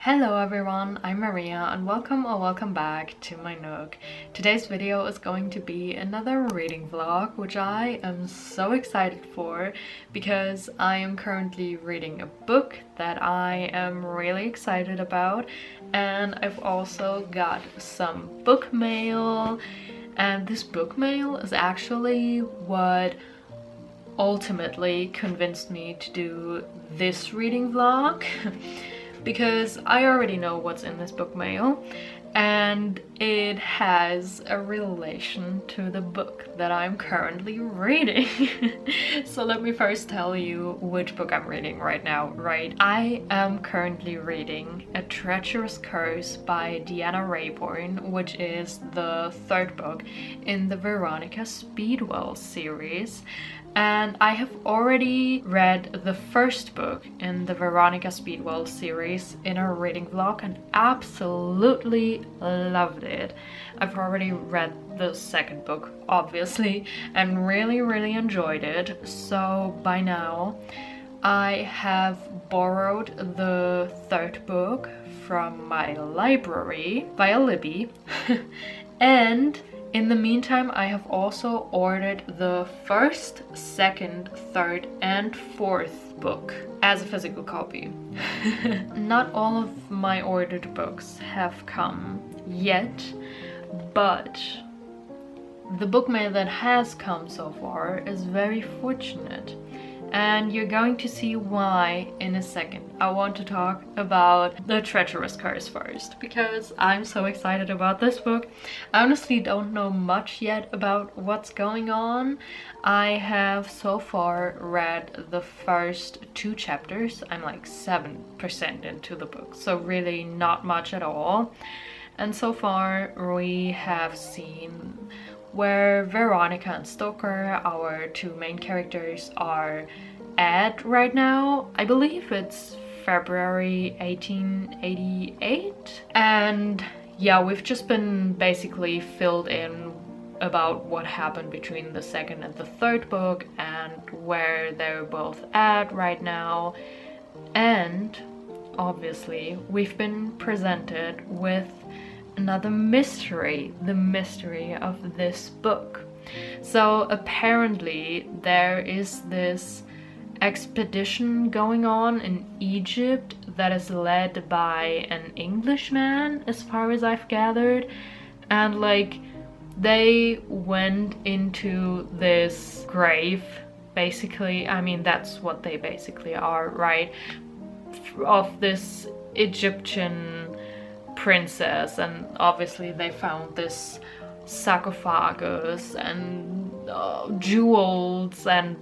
Hello everyone, I'm Maria and welcome back to my Nook. Today's video is going to be another reading vlog, which I am so excited for because I am currently reading a book that I am really excited about, and I've also got some book mail, and this book mail is actually what ultimately convinced me to do this reading vlog. Because I already know what's in this book mail and it has a relation to the book that I'm currently reading. So let me first tell you which book I'm reading right now, right? I am currently reading A Treacherous Curse by Deanna Raybourn, which is the third book in the Veronica Speedwell series. And I have already read the first book in the Veronica Speedwell series in a reading vlog and absolutely loved it. I've already read the second book, obviously, and really enjoyed it. So by now I have borrowed the third book from my library via Libby and in the meantime, I have also ordered the first, second, third, and fourth book as a physical copy. Not all of my ordered books have come yet, but the book mail that has come so far is very fortunate. And you're going to see why in a second. I want to talk about The Treacherous Curse first, because I'm so excited about this book. I honestly don't know much yet about what's going on. I have so far read the first 2 chapters. I'm like 7% into the book, so really not much at all. And so far we have seen where Veronica and Stoker, our 2 main characters, are at right now. I believe it's February 1888. And yeah, we've just been basically filled in about what happened between the second and the third book and where they're both at right now. And obviously we've been presented with another mystery, the mystery of this book. So apparently there is this expedition going on in Egypt that is led by an Englishman, as far as I've gathered, and like they went into this grave, basically. I mean, that's what they basically are, right? Of this Egyptian princess, and obviously they found this sarcophagus and jewels and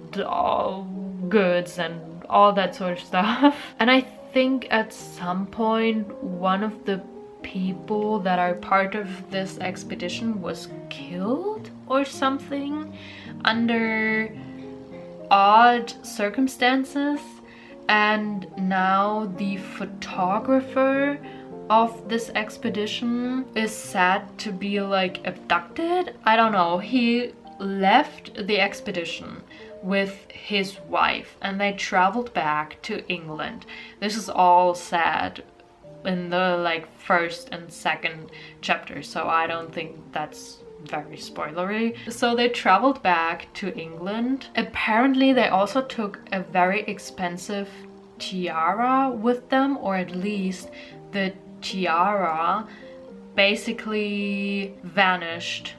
goods and all that sort of stuff. And I think at some point one of the people that are part of this expedition was killed or something under odd circumstances, and now the photographer of this expedition is said to be like abducted. I don't know. He left the expedition with his wife and they traveled back to England. This is all said in the like first and second chapter, so I don't think that's very spoilery. So they traveled back to England. Apparently they also took a very expensive tiara with them, or at least the tiara basically vanished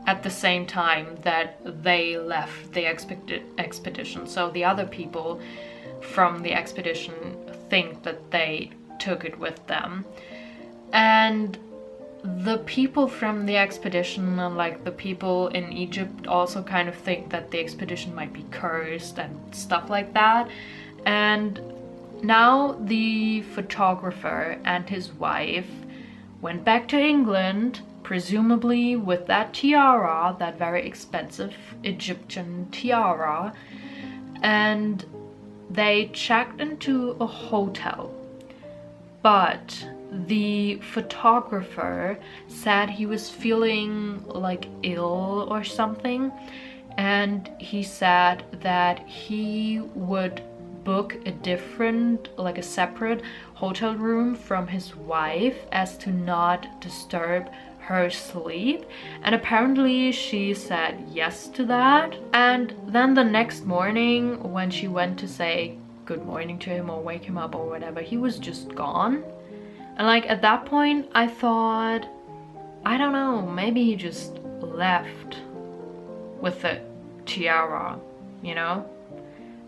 at the same time that they left the expedition. So the other people from the expedition think that they took it with them. And the people from the expedition and like the people in Egypt also kind of think that the expedition might be cursed and stuff like that. And now the photographer and his wife went back to England, presumably with that tiara, that very expensive Egyptian tiara, and they checked into a hotel. But the photographer said he was feeling like ill or something, and he said that he would book a different, like a separate hotel room from his wife as to not disturb her sleep, and apparently she said yes to that. And then the next morning when she went to say good morning to him or wake him up or whatever, he was just gone. And like at that point I thought, I don't know, maybe he just left with the tiara, you know?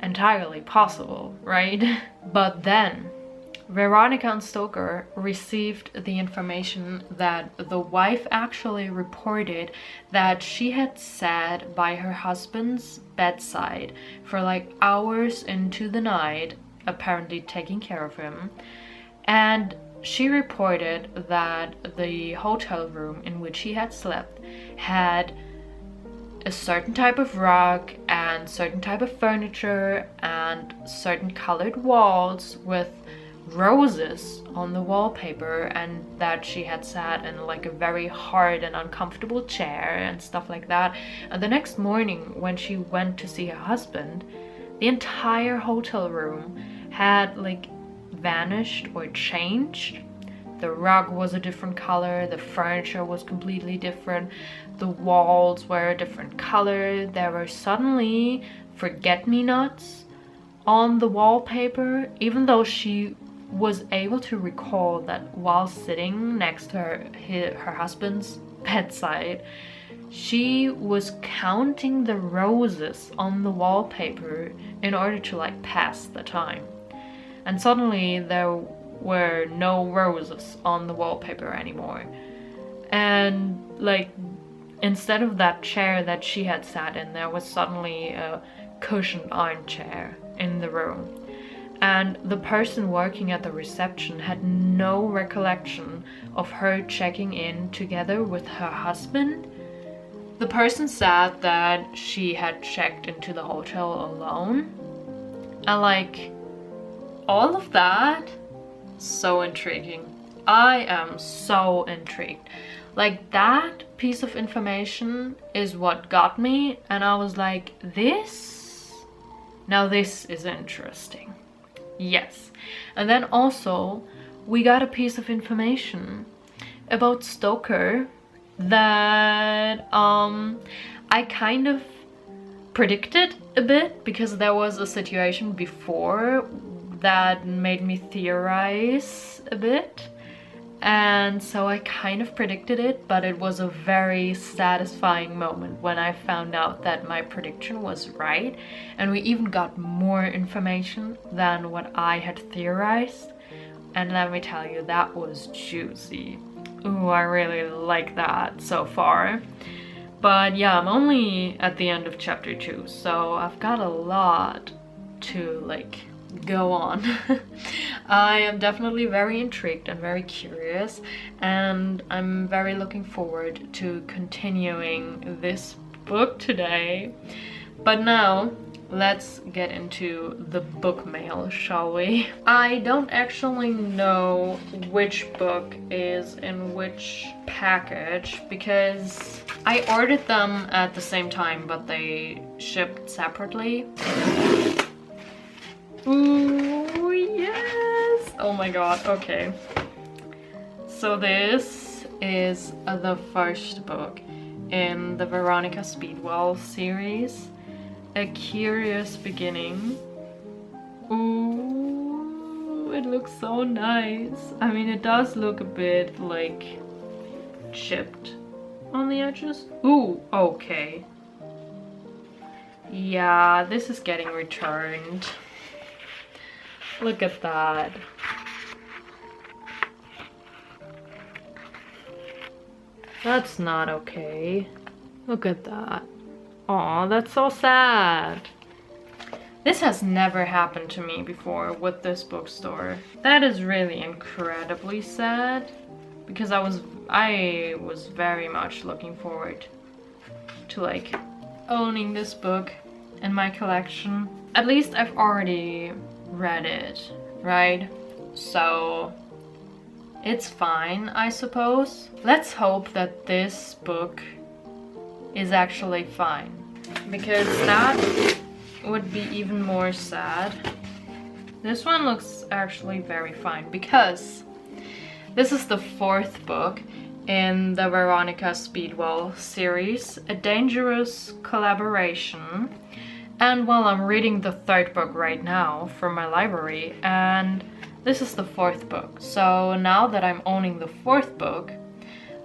Entirely possible, right? But then Veronica and Stoker received the information that the wife actually reported that she had sat by her husband's bedside for like hours into the night, apparently taking care of him. And she reported that the hotel room in which he had slept had a certain type of rug and certain type of furniture and certain colored walls with roses on the wallpaper, and that she had sat in like a very hard and uncomfortable chair and stuff like that. And the next morning when she went to see her husband, the entire hotel room had like vanished or changed. The rug was a different color, the furniture was completely different, the walls were a different color, there were suddenly forget-me-nots on the wallpaper, even though she was able to recall that while sitting next to her husband's bedside, she was counting the roses on the wallpaper in order to like pass the time. And suddenly there were no roses on the wallpaper anymore. And like instead of that chair that she had sat in, there was suddenly a cushioned armchair in the room. And the person working at the reception had no recollection of her checking in together with her husband. The person said that she had checked into the hotel alone. And like all of that, so intriguing. I am so intrigued. Like that piece of information is what got me, and I was like, now this is interesting. Yes. And then also we got a piece of information about Stoker that I kind of predicted a bit, because there was a situation before that made me theorize a bit, and so I kind of predicted it, but it was a very satisfying moment when I found out that my prediction was right, and we even got more information than what I had theorized. And let me tell you, that was juicy. Ooh, I really like that so far. But yeah, I'm only at the end of chapter 2, so I've got a lot to like go on. I am definitely very intrigued and very curious, and I'm very looking forward to continuing this book today. But now let's get into the book mail, shall we? I don't actually know which book is in which package because I ordered them at the same time, but they shipped separately. Ooh, yes! Oh my god, okay. So this is the first book in the Veronica Speedwell series, A Curious Beginning. Ooh, it looks so nice. I mean, it does look a bit like chipped on the edges. Ooh, okay. Yeah, this is getting returned. Look at that. That's not okay. Look at that. Aw, that's so sad. This has never happened to me before with this bookstore. That is really incredibly sad, because I was very much looking forward to like owning this book in my collection. At least I've already read it, right? So it's fine, I suppose. Let's hope that this book is actually fine, because that would be even more sad This one looks actually very fine because this is the 4th book in the Veronica Speedwell series, A Dangerous Collaboration. And well, I'm reading the 3rd book right now from my library, and this is the 4th book. So now that I'm owning the 4th book,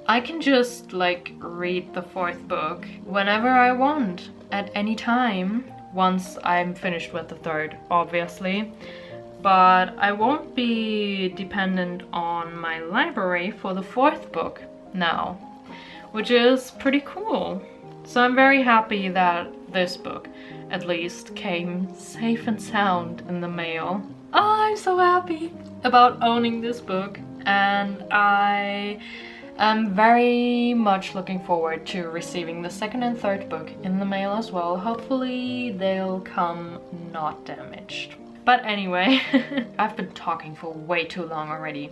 I can just like read the 4th book whenever I want, at any time, once I'm finished with the 3rd, obviously. But I won't be dependent on my library for the 4th book now, which is pretty cool. So I'm very happy that this book at least came safe and sound in the mail. Oh, I'm so happy about owning this book, and I am very much looking forward to receiving the 2nd and 3rd book in the mail as well. Hopefully they'll come not damaged. But anyway, I've been talking for way too long already.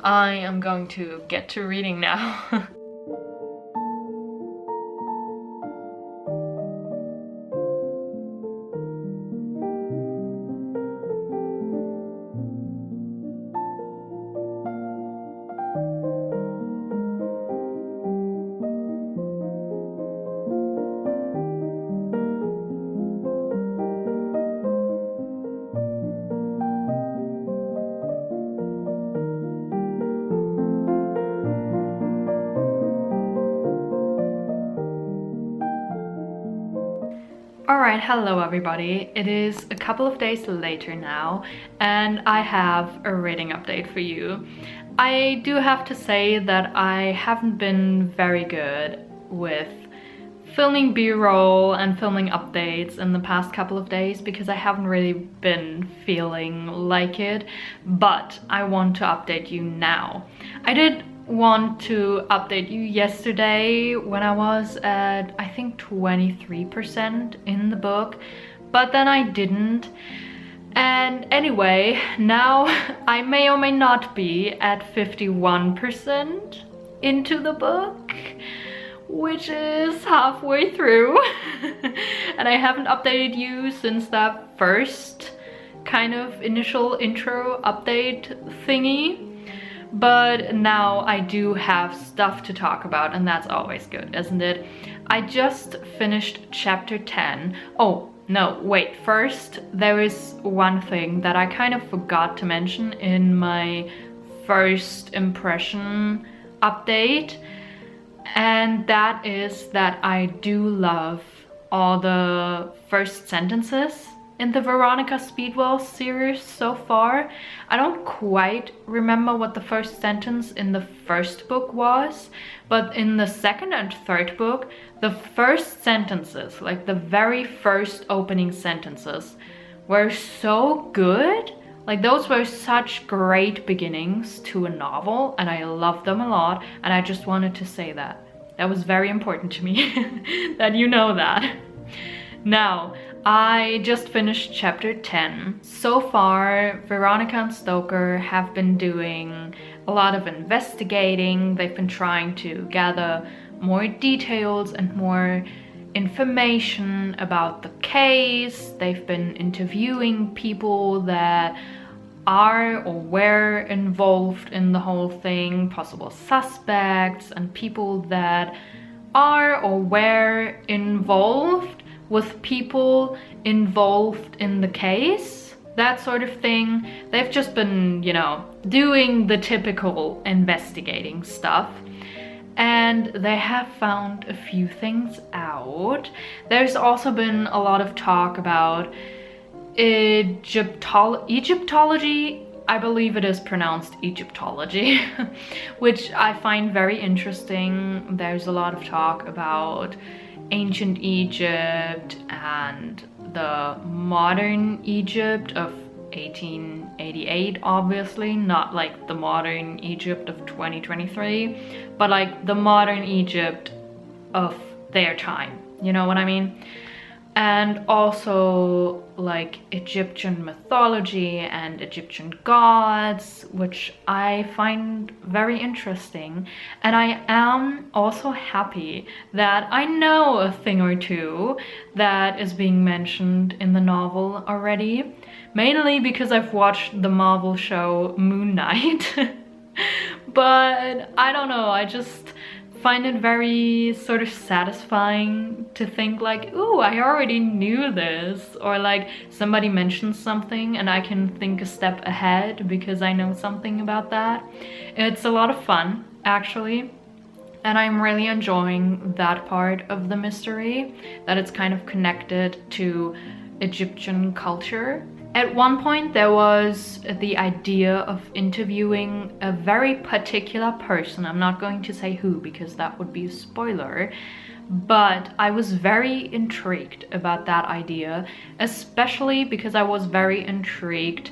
I am going to get to reading now. Alright, hello everybody. It is a couple of days later now, and I have a reading update for you. I do have to say that I haven't been very good with filming b-roll and filming updates in the past couple of days because I haven't really been feeling like it, but I want to update you now. I did want to update you yesterday when I was at, I think, 23% in the book, but then I didn't. And anyway, now I may or may not be at 51% into the book, which is halfway through. And I haven't updated you since that first kind of initial intro update thingy. But now I do have stuff to talk about, and that's always good, isn't it? I just finished chapter 10. Oh, no, wait, first there is one thing that I kind of forgot to mention in my first impression update, and that is that I do love all the first sentences in the Veronica Speedwell series so far. I don't quite remember what the first sentence in the first book was, but in the 2nd and 3rd book, the first sentences, like the very first opening sentences, were so good. Like, those were such great beginnings to a novel, and I love them a lot, and I just wanted to say that. That was very important to me, that you know that. Now, I just finished chapter 10. So far, Veronica and Stoker have been doing a lot of investigating. They've been trying to gather more details and more information about the case. They've been interviewing people that are or were involved in the whole thing, possible suspects, and people that are or were involved with people involved in the case, that sort of thing. They've just been, you know, doing the typical investigating stuff. And they have found a few things out. There's also been a lot of talk about Egyptology. I believe it is pronounced Egyptology, which I find very interesting. There's a lot of talk about ancient Egypt and the modern Egypt of 1888, obviously, not like the modern Egypt of 2023, but like the modern Egypt of their time, you know what I mean? And also like Egyptian mythology and Egyptian gods, which I find very interesting. And I am also happy that I know a thing or two that is being mentioned in the novel already, mainly because I've watched the Marvel show Moon Knight. But I don't know, I just find it very sort of satisfying to think like, ooh, I already knew this, or like somebody mentions something and I can think a step ahead because I know something about that. It's a lot of fun, actually. And I'm really enjoying that part of the mystery, that it's kind of connected to Egyptian culture. At one point there was the idea of interviewing a very particular person. I'm not going to say who because that would be a spoiler, but I was very intrigued about that idea, especially because I was very intrigued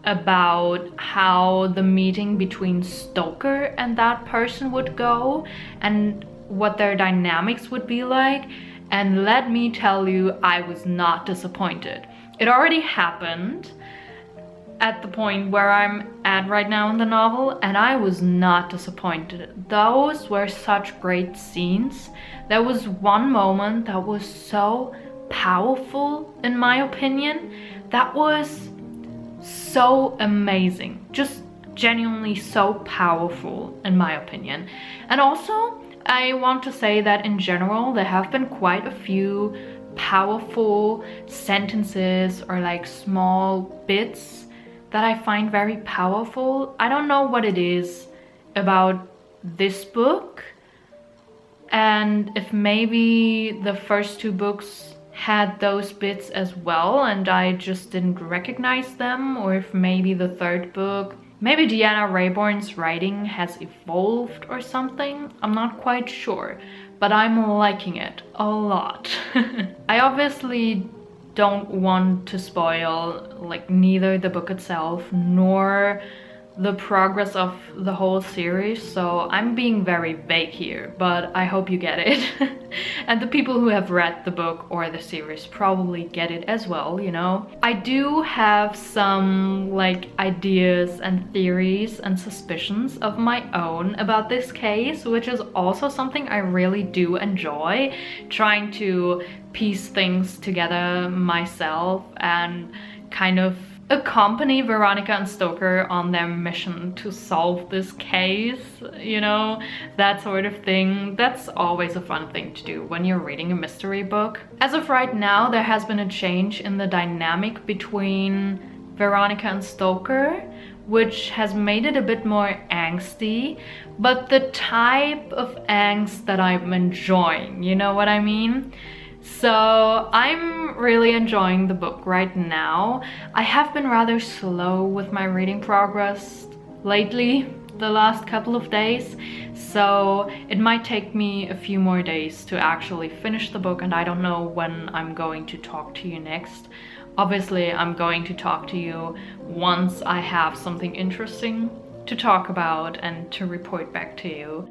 about how the meeting between Stoker and that person would go and what their dynamics would be like. And let me tell you, I was not disappointed. It already happened at the point where I'm at right now in the novel, and I was not disappointed. Those were such great scenes. There was one moment that was so powerful, in my opinion, that was so amazing, just genuinely so powerful in my opinion. And also I want to say that in general there have been quite a few powerful sentences or like small bits that I find very powerful. I don't know what it is about this book, and if maybe the first two books had those bits as well and I just didn't recognize them, or if maybe the third book, maybe Deanna Raybourne's writing has evolved or something. I'm not quite sure, but I'm liking it a lot. I obviously don't want to spoil like neither the book itself nor the progress of the whole series, so I'm being very vague here, but I hope you get it. And the people who have read the book or the series probably get it as well, you know. I do have some like ideas and theories and suspicions of my own about this case, which is also something I really do enjoy, trying to piece things together myself and kind of accompany Veronica and Stoker on their mission to solve this case, you know, that sort of thing. That's always a fun thing to do when you're reading a mystery book. As of right now, there has been a change in the dynamic between Veronica and Stoker, which has made it a bit more angsty, but the type of angst that I'm enjoying, you know what I mean? So I'm really enjoying the book right now. I have been rather slow with my reading progress lately, the last couple of days, so it might take me a few more days to actually finish the book, and I don't know when I'm going to talk to you next. Obviously, I'm going to talk to you once I have something interesting to talk about and to report back to you.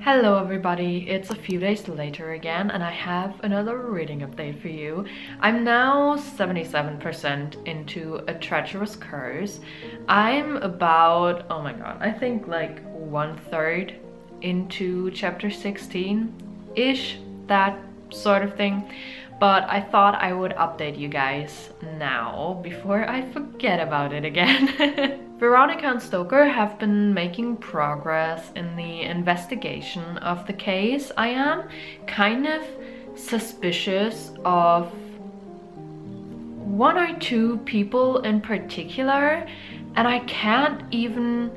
Hello everybody, it's a few days later again and I have another reading update for you. I'm now 77% into A Treacherous Curse. I'm about, oh my god, I think like 1/3 into chapter 16-ish, that sort of thing. But I thought I would update you guys now before I forget about it again. Veronica and Stoker have been making progress in the investigation of the case. I am kind of suspicious of one or two people in particular. and I can't even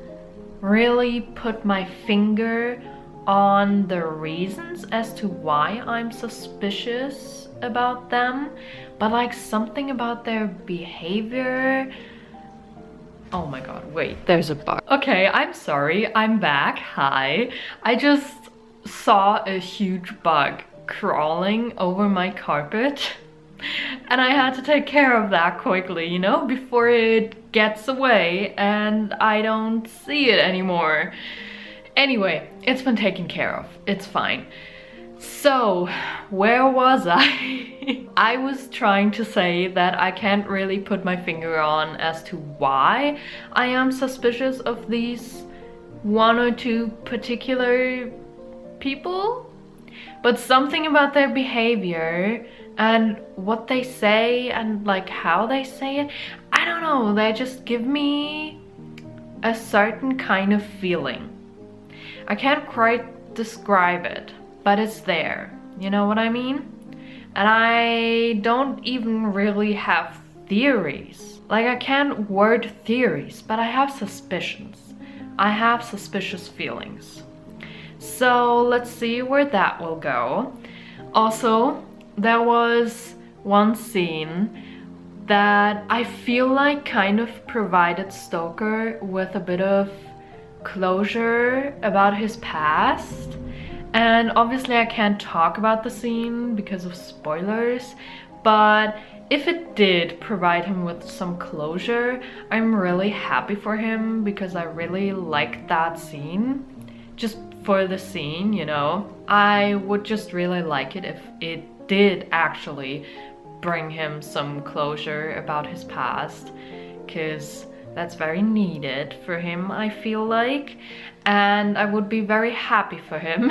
really put my finger on the reasons as to why I'm suspicious about them, but like something about their behavior. Oh my god, wait, there's a bug. Okay, I'm sorry, I'm back. Hi. I just saw a huge bug crawling over my carpet and I had to take care of that quickly, you know, before it gets away and I don't see it anymore. Anyway, it's been taken care of. It's fine. So, where was I? I was trying to say that I can't really put my finger on as to why I am suspicious of these one or two particular people, but something about their behavior and what they say and like how they say it, I don't know, they just give me a certain kind of feeling. I can't quite describe it, but it's there, you know what I mean? And I don't even really have theories. Like, I can't word theories, but I have suspicions. I have suspicious feelings. So let's see where that will go. Also, there was one scene that I feel like kind of provided Stoker with a bit of closure about his past. And obviously I can't talk about the scene because of spoilers, but if it did provide him with some closure, I'm really happy for him because I really liked that scene. Just for the scene, you know. I would just really like it if it did actually bring him some closure about his past, because that's very needed for him, I feel like, and I would be very happy for him.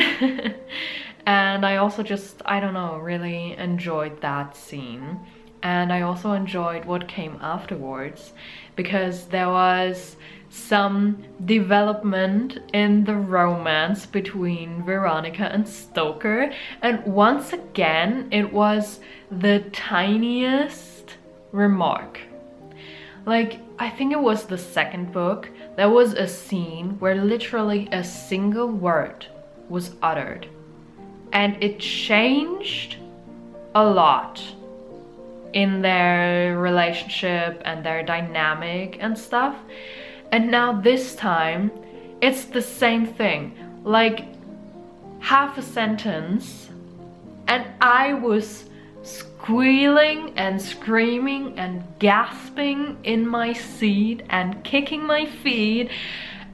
And I also just, I don't know, really enjoyed that scene. And I also enjoyed what came afterwards, because there was some development in the romance between Veronica and Stoker, and once again it was the tiniest remark. Like, I think it was the second book, there was a scene where literally a single word was uttered and it changed a lot in their relationship and their dynamic and stuff. And now this time it's the same thing, like half a sentence, and I was squealing and screaming and gasping in my seat and kicking my feet.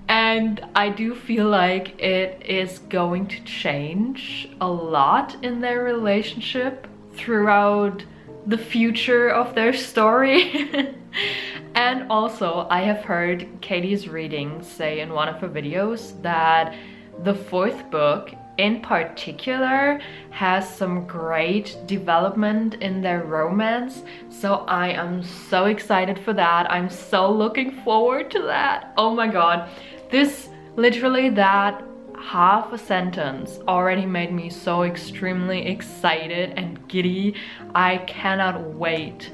And I do feel like it is going to change a lot in their relationship throughout the future of their story. And also, I have heard Katie's reading say in one of her videos that the fourth book in particular has some great development in their romance. So I am so excited for that. I'm so looking forward to that. Oh my god. This, literally that half a sentence already made me so extremely excited and giddy. I cannot wait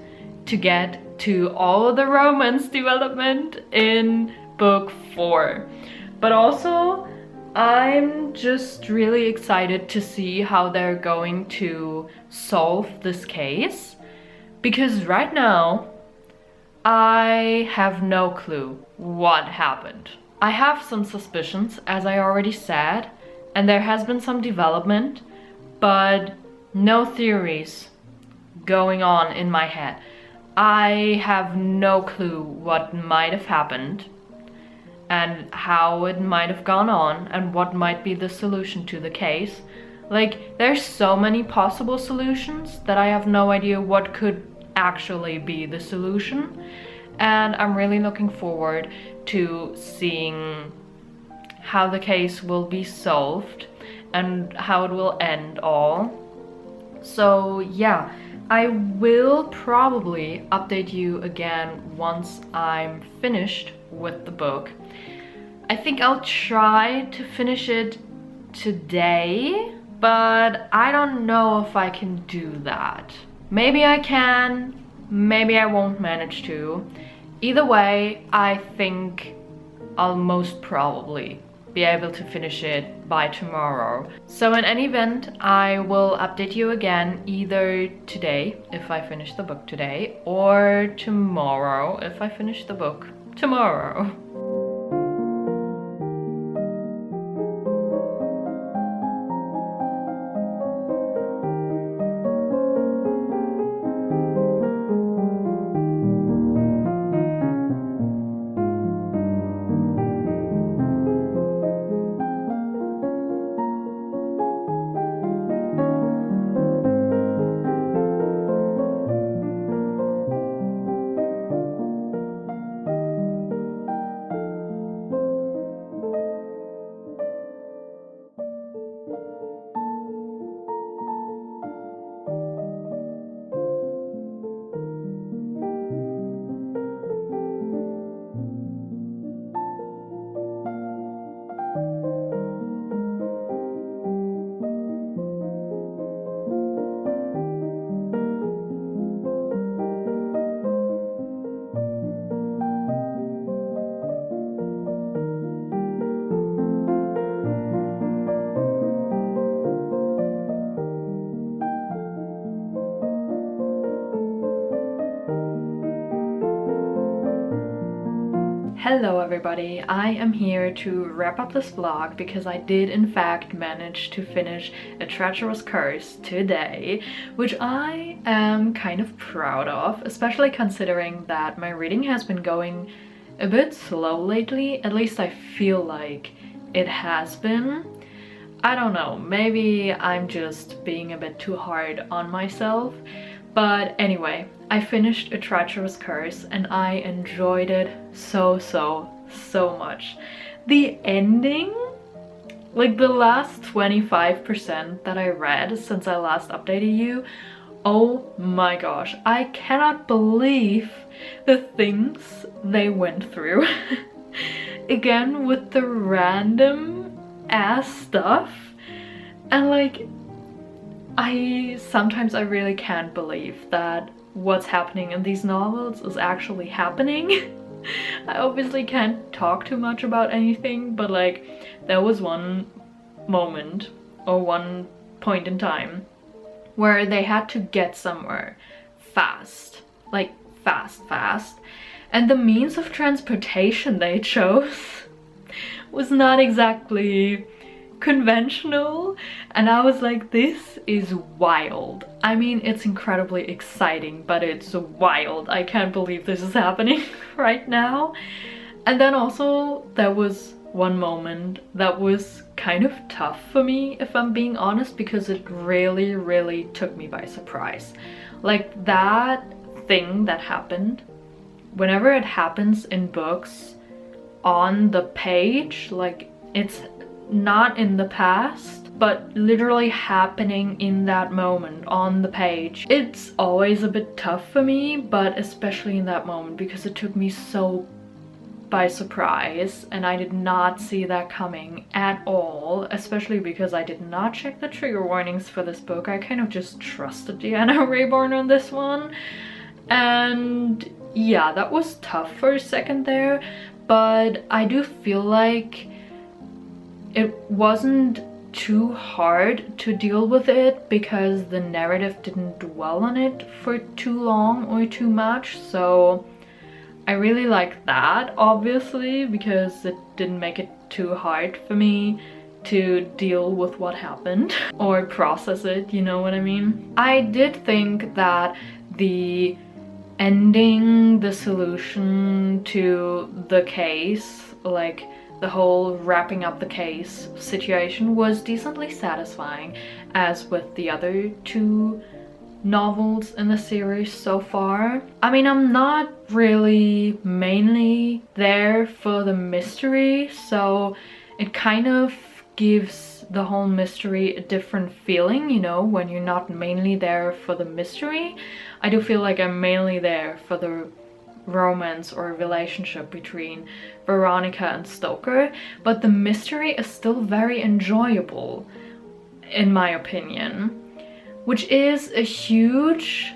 to get to all the romance development in book 4. But also, I'm just really excited to see how they're going to solve this case, because right now I have no clue what happened. I have some suspicions, as I already said, and there has been some development, but no theories going on in my head. I have no clue what might have happened and how it might have gone on and what might be the solution to the case. Like, there's so many possible solutions that I have no idea what could actually be the solution. And I'm really looking forward to seeing how the case will be solved and how it will end all. So yeah, I will probably update you again once I'm finished with the book. I think I'll try to finish it today, but I don't know if I can do that. Maybe I can, maybe I won't manage to, Either way, I think I'll most probably be able to finish it by tomorrow. So in any event, I will update you again either today if I finish the book today, or tomorrow if I finish the book tomorrow. Hello everybody, I am here to wrap up this vlog because I did in fact manage to finish A Treacherous Curse today, which I am kind of proud of, especially considering that my reading has been going a bit slow lately. At least I feel like it has been. I don't know, maybe I'm just being a bit too hard on myself. But anyway, I finished A Treacherous Curse and I enjoyed it so much. The ending, like the last 25% that I read since I last updated you, oh my gosh, I cannot believe the things they went through. Again, with the random ass stuff, and like sometimes I really can't believe that what's happening in these novels is actually happening. I obviously can't talk too much about anything, but like there was one moment or one point in time where they had to get somewhere fast, like fast, and the means of transportation they chose was not exactly conventional, and I was like, this is wild. I mean, it's incredibly exciting, but it's wild. I can't believe this is happening right now. And then also there was one moment that was kind of tough for me, if I'm being honest, because it really took me by surprise. Like that thing that happened, whenever it happens in books on the page, like it's not in the past, but literally happening in that moment on the page. It's always a bit tough for me, but especially in that moment because it took me so by surprise and I did not see that coming at all, especially because I did not check the trigger warnings for this book. I kind of just trusted Deanna Rayborn on this one, and yeah, that was tough for a second there, but I do feel like it wasn't too hard to deal with it because the narrative didn't dwell on it for too long or too much, so I really like that, obviously, because it didn't make it too hard for me to deal with what happened or process it, you know what I mean? I did think that the ending, the solution to the case, like the whole wrapping up the case situation, was decently satisfying, as with the other two novels in the series so far. I mean, I'm not really mainly there for the mystery, so it kind of gives the whole mystery a different feeling, you know, when you're not mainly there for the mystery. I do feel like I'm mainly there for the romance or relationship between Veronica and Stoker, but the mystery is still very enjoyable in my opinion, which is a huge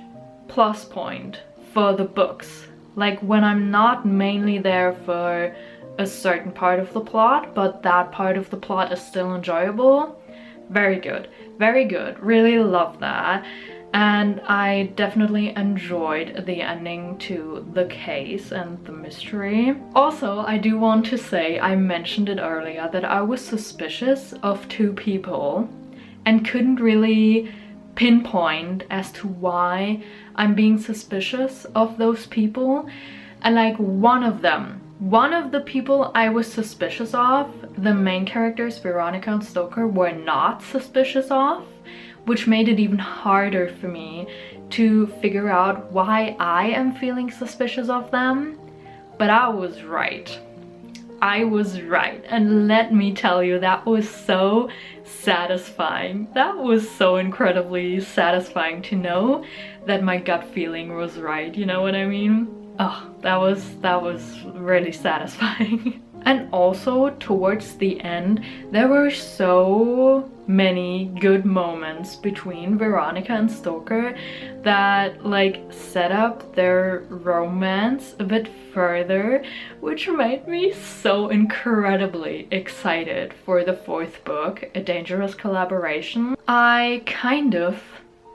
plus point for the books Like when I'm not mainly there for a certain part of the plot, but that part of the plot is still enjoyable. Very good, very good. Really love that. And I definitely enjoyed the ending to the case and the mystery. Also, I do want to say, I mentioned it earlier, that I was suspicious of two people and couldn't really pinpoint as to why I'm being suspicious of those people. And like one of the people I was suspicious of, the main characters Veronica and Stoker were not suspicious of, which made it even harder for me to figure out why I am feeling suspicious of them. But I was right. I was right, and let me tell you, that was so satisfying. That was so incredibly satisfying to know that my gut feeling was right, you know what I mean? Oh, that was really satisfying. And also, towards the end, there were so many good moments between Veronica and Stoker that like set up their romance a bit further, which made me so incredibly excited for the fourth book, A Dangerous Collaboration. I kind of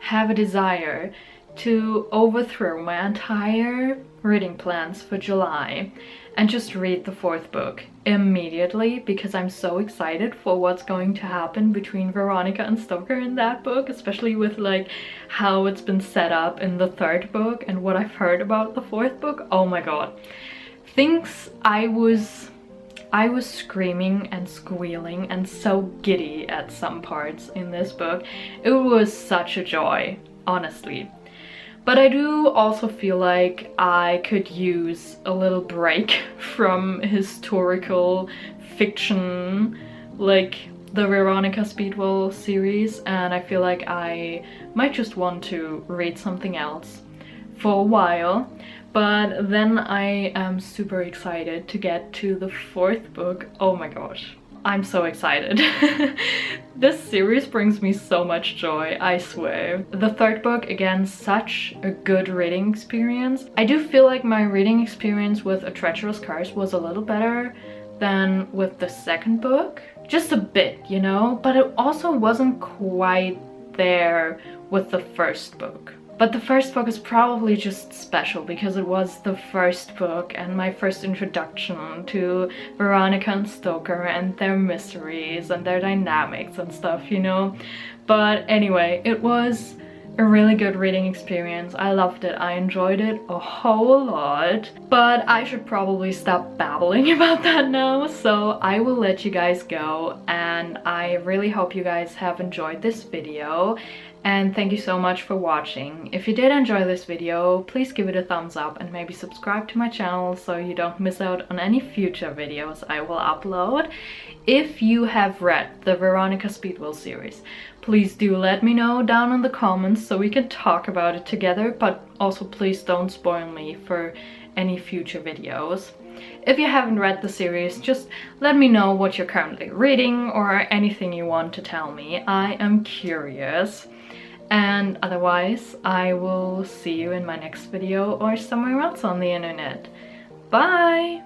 have a desire to overthrow my entire reading plans for July and just read the fourth book immediately, because I'm so excited for what's going to happen between Veronica and Stoker in that book, especially with like how it's been set up in the third book and what I've heard about the fourth book. Oh my god. Things I was screaming and squealing and so giddy at some parts in this book. It was such a joy, honestly. But I do also feel like I could use a little break from historical fiction like the Veronica Speedwell series, and I feel like I might just want to read something else for a while. But then I am super excited to get to the fourth book. Oh my gosh. I'm so excited. This series brings me so much joy, I swear. The third book, again, such a good reading experience. I do feel like my reading experience with A Treacherous Curse was a little better than with the second book. Just a bit, you know? But it also wasn't quite there with the first book. But the first book is probably just special because it was the first book and my first introduction to Veronica and Stoker and their mysteries and their dynamics and stuff, you know? But anyway, it was a really good reading experience. I loved it. I enjoyed it a whole lot. But I should probably stop babbling about that now, so I will let you guys go, and I really hope you guys have enjoyed this video. And thank you so much for watching. If you did enjoy this video, please give it a thumbs up and maybe subscribe to my channel so you don't miss out on any future videos I will upload. If you have read the Veronica Speedwell series, please do let me know down in the comments so we can talk about it together, but also please don't spoil me for any future videos. If you haven't read the series, just let me know what you're currently reading or anything you want to tell me. I am curious. And otherwise, I will see you in my next video or somewhere else on the internet. Bye!